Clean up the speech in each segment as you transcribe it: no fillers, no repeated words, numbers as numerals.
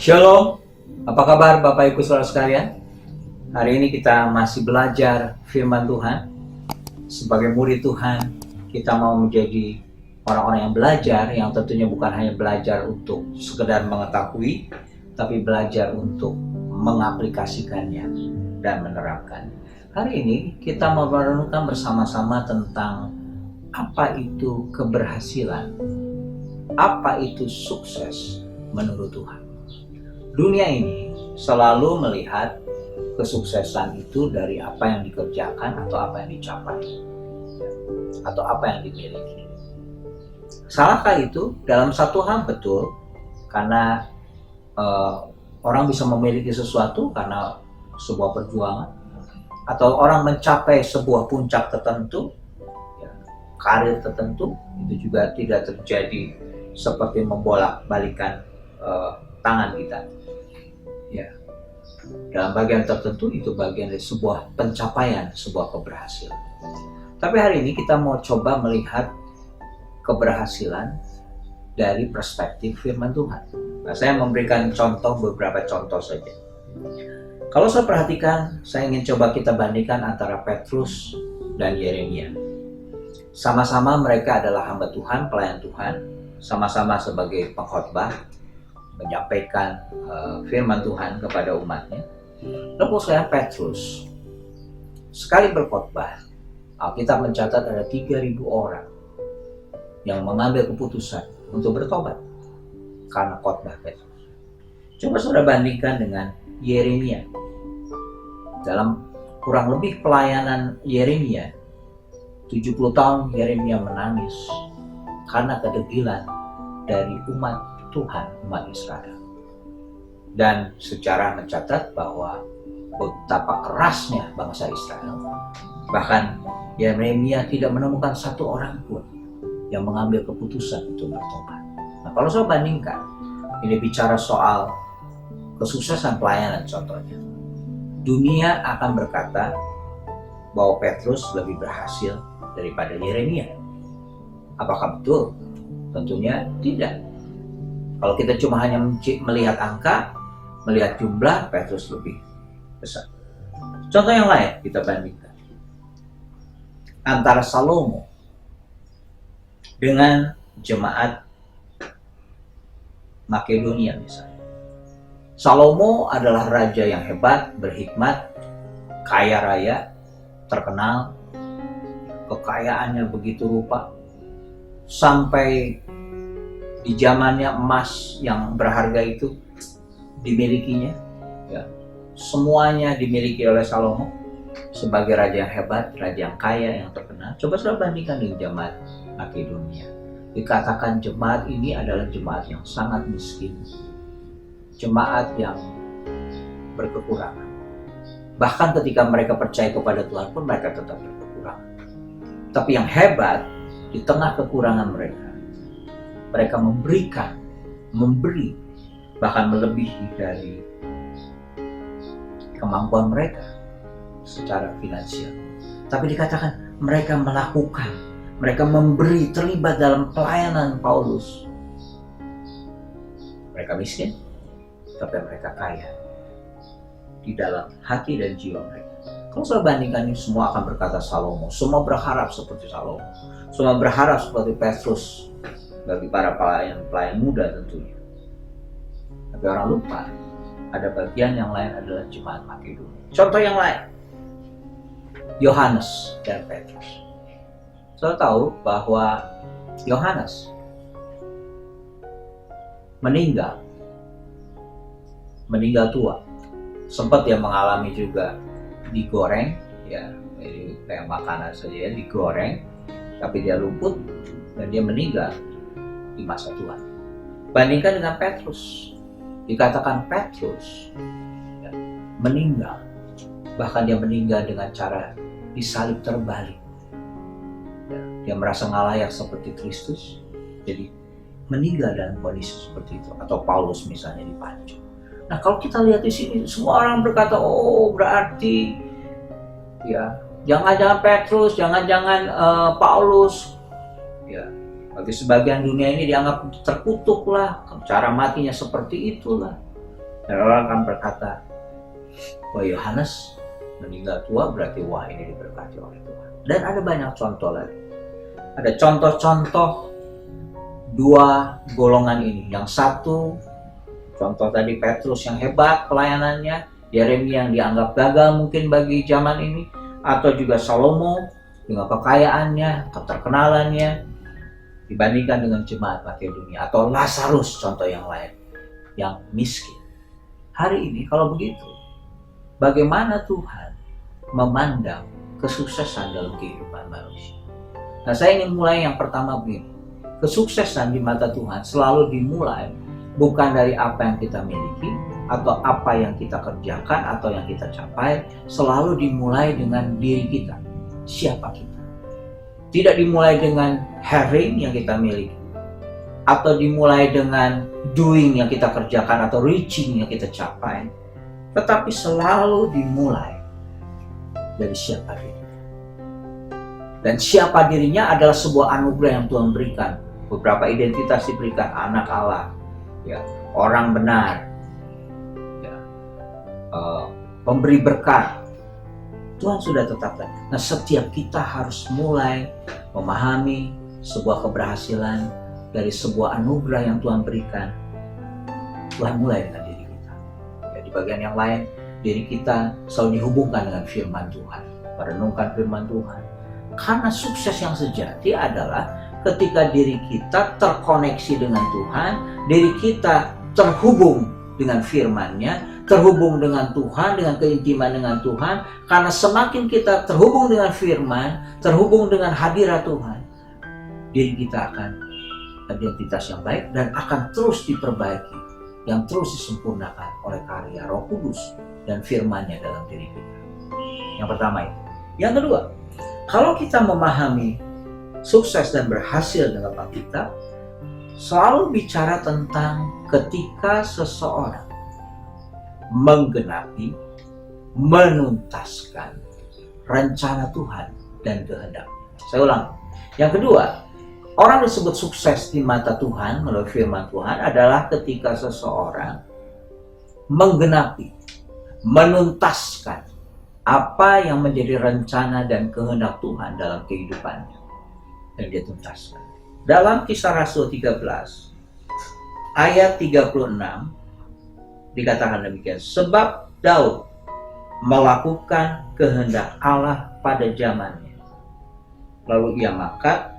Shalom, apa kabar Bapak Ibu Saudara sekalian? Hari ini kita masih belajar firman Tuhan. Sebagai murid Tuhan, kita mau menjadi orang-orang yang belajar, yang tentunya bukan hanya belajar untuk sekedar mengetahui, tapi belajar untuk mengaplikasikannya dan menerapkan. Hari ini kita mau merenungkan bersama-sama tentang apa itu keberhasilan, apa itu sukses menurut Tuhan. Dunia ini selalu melihat kesuksesan itu dari apa yang dikerjakan atau apa yang dicapai atau apa yang dimiliki. Salahkah itu? Dalam satu hal betul, karena orang bisa memiliki sesuatu karena sebuah perjuangan, atau orang mencapai sebuah puncak tertentu, karir tertentu, itu juga tidak terjadi seperti membolak-balikan tangan kita. Ya, dalam bagian tertentu itu bagian dari sebuah pencapaian, sebuah keberhasilan. Tapi hari ini kita mau coba melihat keberhasilan dari perspektif firman Tuhan. Nah, saya memberikan beberapa contoh saja. Kalau saya perhatikan, saya ingin coba kita bandingkan antara Petrus dan Yeremia. Sama-sama mereka adalah hamba Tuhan, pelayan Tuhan, sama-sama sebagai pengkhotbah, menyampaikan firman Tuhan kepada umatnya. Lalu saya Petrus, sekali berkhotbah, Alkitab mencatat ada 3.000 orang yang mengambil keputusan untuk bertobat karena khotbah Petrus. Coba saudara bandingkan dengan Yeremia. Dalam kurang lebih pelayanan Yeremia, 70 tahun Yeremia menangis karena kedegilan dari umat Tuhan, umat Israel. Dan sejarah mencatat bahwa betapa kerasnya bangsa Israel. Bahkan Yeremia tidak menemukan satu orang pun yang mengambil keputusan untuk bertobat. Nah, kalau saya bandingkan, ini bicara soal kesuksesan pelayanan contohnya. Dunia akan berkata bahwa Petrus lebih berhasil daripada Yeremia. Apakah betul? Tentunya tidak. Kalau kita cuma hanya melihat angka, melihat jumlah, Petrus lebih besar. Contoh yang lain kita bandingkan. Antara Salomo dengan jemaat Makedonia misalnya. Salomo adalah raja yang hebat, berhikmat, kaya raya, terkenal, kekayaannya begitu rupa, sampai di zamannya emas yang berharga itu dimilikinya, ya. Semuanya dimiliki oleh Salomo sebagai raja yang hebat, raja yang kaya, yang terkenal. Coba saudara bandingkan dengan jemaat Makedonia. Dikatakan jemaat ini adalah jemaat yang sangat miskin, jemaat yang berkekurangan. Bahkan ketika mereka percaya kepada Tuhan pun mereka tetap berkekurangan. Tapi yang hebat, di tengah kekurangan mereka memberi, bahkan melebihi dari kemampuan mereka secara finansial. Tapi dikatakan mereka melakukan, mereka memberi, terlibat dalam pelayanan Paulus. Mereka miskin, tapi mereka kaya di dalam hati dan jiwa mereka. Kalau saya bandingkan ini, semua akan berkata Salomo. Semua berharap seperti Salomo. Semua berharap seperti Petrus bagi para pelayan muda tentunya. Tapi orang lupa, ada bagian yang lain adalah jemaat Makedonia. Contoh yang lain, Yohanes dan Petrus. Saya tahu bahwa Yohanes meninggal tua. Sempat dia mengalami juga digoreng, ya, ini kayak makanan saja ya, digoreng, tapi dia luput dan dia meninggal di masa tua. Bandingkan dengan Petrus, dikatakan Petrus ya, meninggal, bahkan dia meninggal dengan cara disalib terbalik. Ya, dia merasa nggak layak seperti Kristus, jadi meninggal dalam kondisi seperti itu. Atau Paulus misalnya dipancung. Nah, kalau kita lihat di sini, semua orang berkata, oh berarti ya jangan-jangan Petrus, jangan-jangan Paulus, ya bagi sebagian dunia ini dianggap terkutuk lah, cara matinya seperti itulah. Dan orang akan berkata, wah Yohanes meninggal tua berarti wah ini diberkati oleh Tuhan. Dan ada banyak contoh lagi. Ada contoh-contoh dua golongan ini. Yang satu, contoh tadi Petrus yang hebat pelayanannya, Yeremia yang dianggap gagal mungkin bagi zaman ini, atau juga Salomo dengan kekayaannya, keterkenalannya, dibandingkan dengan jemaat Makedonia, atau Lazarus contoh yang lain, yang miskin. Hari ini kalau begitu, bagaimana Tuhan memandang kesuksesan dalam kehidupan manusia? Nah, saya ingin mulai yang pertama begini. Kesuksesan di mata Tuhan selalu dimulai bukan dari apa yang kita miliki atau apa yang kita kerjakan atau yang kita capai, selalu dimulai dengan diri kita. Siapa kita? Tidak dimulai dengan having yang kita miliki, atau dimulai dengan doing yang kita kerjakan atau reaching yang kita capai, tetapi selalu dimulai dari siapa diri. Dan siapa dirinya adalah sebuah anugerah yang Tuhan berikan. Beberapa identitas diberikan, anak Allah, ya, orang benar, ya, pemberi berkat. Tuhan sudah tetapkan. Nah, setiap kita harus mulai memahami sebuah keberhasilan dari sebuah anugerah yang Tuhan berikan. Tuhan mulai dengan diri kita. Ya, di bagian yang lain, diri kita selalu dihubungkan dengan firman Tuhan. Merenungkan firman Tuhan. Karena sukses yang sejati adalah ketika diri kita terkoneksi dengan Tuhan, diri kita terhubung dengan firman-Nya, terhubung dengan Tuhan, dengan keintiman dengan Tuhan. Karena semakin kita terhubung dengan firman, terhubung dengan hadirat Tuhan, diri kita akan identitas yang baik dan akan terus diperbaiki, yang terus disempurnakan oleh karya Roh Kudus dan firman-Nya dalam diri kita. Yang pertama itu. Yang kedua, kalau kita memahami sukses dan berhasil dalam Alkitab, selalu bicara tentang ketika seseorang menggenapi, menuntaskan rencana Tuhan dan kehendak. Saya ulang. Yang kedua, orang disebut sukses di mata Tuhan melalui firman Tuhan adalah ketika seseorang menggenapi, menuntaskan apa yang menjadi rencana dan kehendak Tuhan dalam kehidupannya. Dan dia tuntaskan. Dalam Kisah Rasul 13 ayat 36 dikatakan demikian, sebab Daud melakukan kehendak Allah pada zamannya, lalu ia makat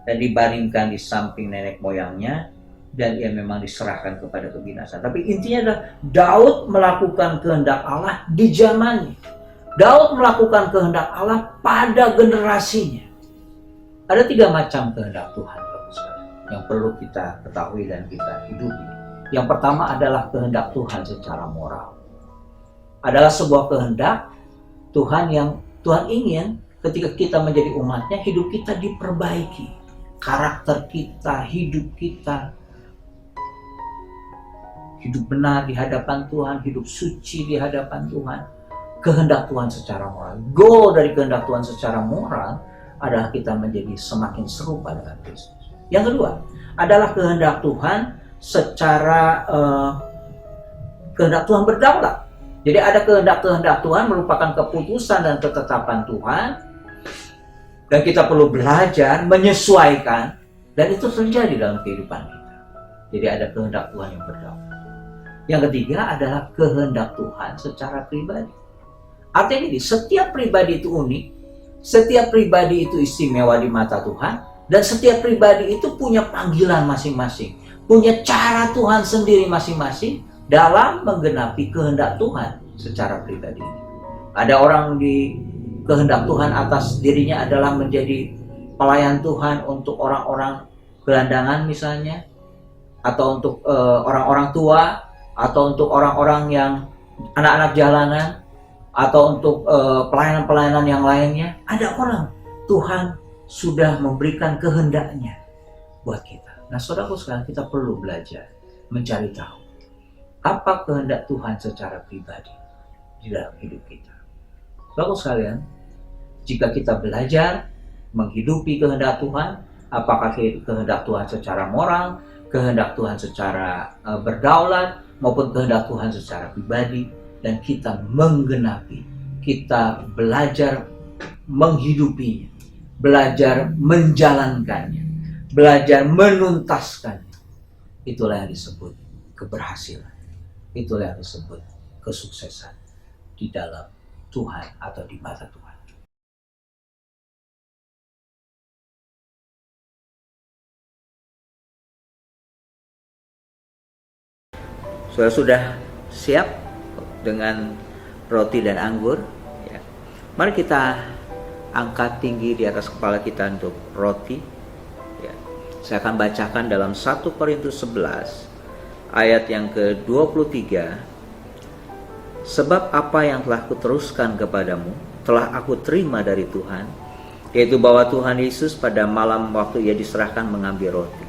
dan dibaringkan di samping nenek moyangnya, dan ia memang diserahkan kepada kebinasaan. Tapi intinya adalah Daud melakukan kehendak Allah di zamannya. Daud melakukan kehendak Allah pada generasinya. Ada 3 macam kehendak Tuhan yang perlu kita ketahui dan kita hidupi. Yang pertama adalah kehendak Tuhan secara moral. Adalah sebuah kehendak Tuhan yang Tuhan ingin ketika kita menjadi umatnya, hidup kita diperbaiki. Karakter kita, hidup kita, hidup benar di hadapan Tuhan, hidup suci di hadapan Tuhan. Kehendak Tuhan secara moral. Goal dari kehendak Tuhan secara moral adalah kita menjadi semakin serupa dengan Kristus. Yang kedua adalah kehendak Tuhan secara kehendak Tuhan berdaulat. Jadi ada kehendak Tuhan merupakan keputusan dan ketetapan Tuhan, dan kita perlu belajar menyesuaikan, dan itu terjadi dalam kehidupan kita. Jadi ada kehendak Tuhan yang berdaulat. Yang ketiga adalah kehendak Tuhan secara pribadi. Artinya ini, setiap pribadi itu unik, setiap pribadi itu istimewa di mata Tuhan, dan setiap pribadi itu punya panggilan masing-masing, punya cara Tuhan sendiri masing-masing dalam menggenapi kehendak Tuhan secara pribadi. Ada orang di kehendak Tuhan atas dirinya adalah menjadi pelayan Tuhan untuk orang-orang gelandangan misalnya, atau untuk orang-orang tua, atau untuk orang-orang yang anak-anak jalanan, atau untuk pelayanan-pelayanan yang lainnya. Ada orang Tuhan sudah memberikan kehendaknya buat kita. Nah, saudaraku sekalian, kita perlu belajar mencari tahu apa kehendak Tuhan secara pribadi di dalam hidup kita. Saudaraku sekalian, jika kita belajar menghidupi kehendak Tuhan, apakah kehendak Tuhan secara moral, kehendak Tuhan secara berdaulat maupun kehendak Tuhan secara pribadi, dan kita menggenapi, kita belajar menghidupinya, belajar menjalankannya, belajar menuntaskannya. Itulah yang disebut keberhasilan, itulah yang disebut kesuksesan di dalam Tuhan atau di mata Tuhan. Sudah siap dengan roti dan anggur? Ya. Mari kita angkat tinggi di atas kepala kita untuk roti. Ya. Saya akan bacakan dalam 1 Korintus 11 ayat yang ke-23. Sebab apa yang telah kuteruskan kepadamu telah aku terima dari Tuhan, yaitu bahwa Tuhan Yesus pada malam waktu ia diserahkan mengambil roti.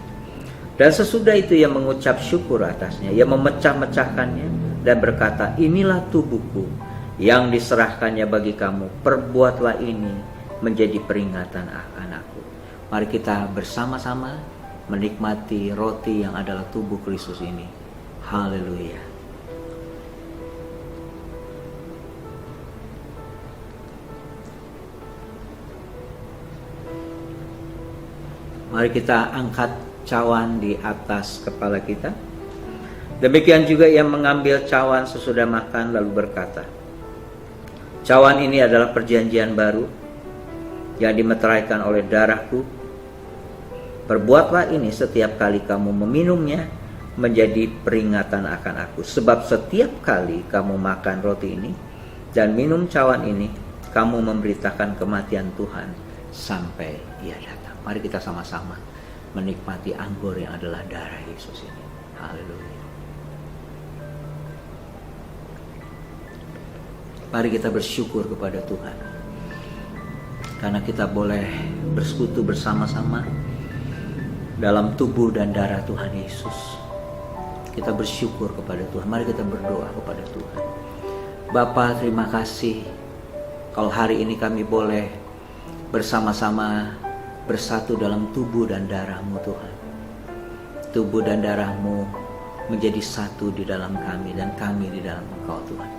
Dan sesudah itu ia mengucap syukur atasnya, ia memecah-mecahkannya dan berkata, inilah tubuhku yang diserahkannya bagi kamu, perbuatlah ini menjadi peringatan akan aku. Mari kita bersama-sama menikmati roti yang adalah tubuh Kristus ini. Haleluya. Mari kita angkat cawan di atas kepala kita. Demikian juga ia mengambil cawan sesudah makan lalu berkata, cawan ini adalah perjanjian baru yang dimeteraikan oleh darahku. Perbuatlah ini setiap kali kamu meminumnya menjadi peringatan akan aku. Sebab setiap kali kamu makan roti ini dan minum cawan ini, kamu memberitakan kematian Tuhan sampai ia datang. Mari kita sama-sama menikmati anggur yang adalah darah Yesus ini. Haleluya. Mari kita bersyukur kepada Tuhan karena kita boleh bersekutu bersama-sama dalam tubuh dan darah Tuhan Yesus. Kita bersyukur kepada Tuhan. Mari kita berdoa kepada Tuhan. Bapa, terima kasih kalau hari ini kami boleh bersama-sama bersatu dalam tubuh dan darah-Mu Tuhan. Tubuh dan darah-Mu menjadi satu di dalam kami dan kami di dalam Engkau Tuhan.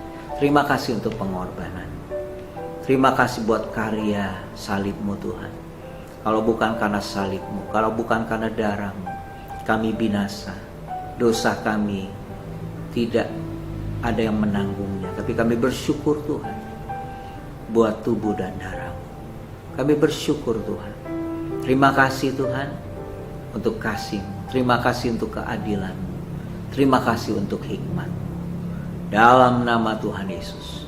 Terima kasih untuk pengorbanan. Terima kasih buat karya salib-Mu Tuhan. Kalau bukan karena salib-Mu, kalau bukan karena darah-Mu, kami binasa. Dosa kami tidak ada yang menanggungnya. Tapi kami bersyukur Tuhan buat tubuh dan darah-Mu. Kami bersyukur Tuhan. Terima kasih Tuhan untuk kasih-Mu. Terima kasih untuk keadilan-Mu. Terima kasih untuk hikmat-Mu. Dalam nama Tuhan Yesus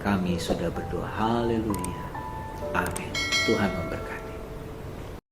kami sudah berdoa. Haleluya. Amin. Tuhan memberkati.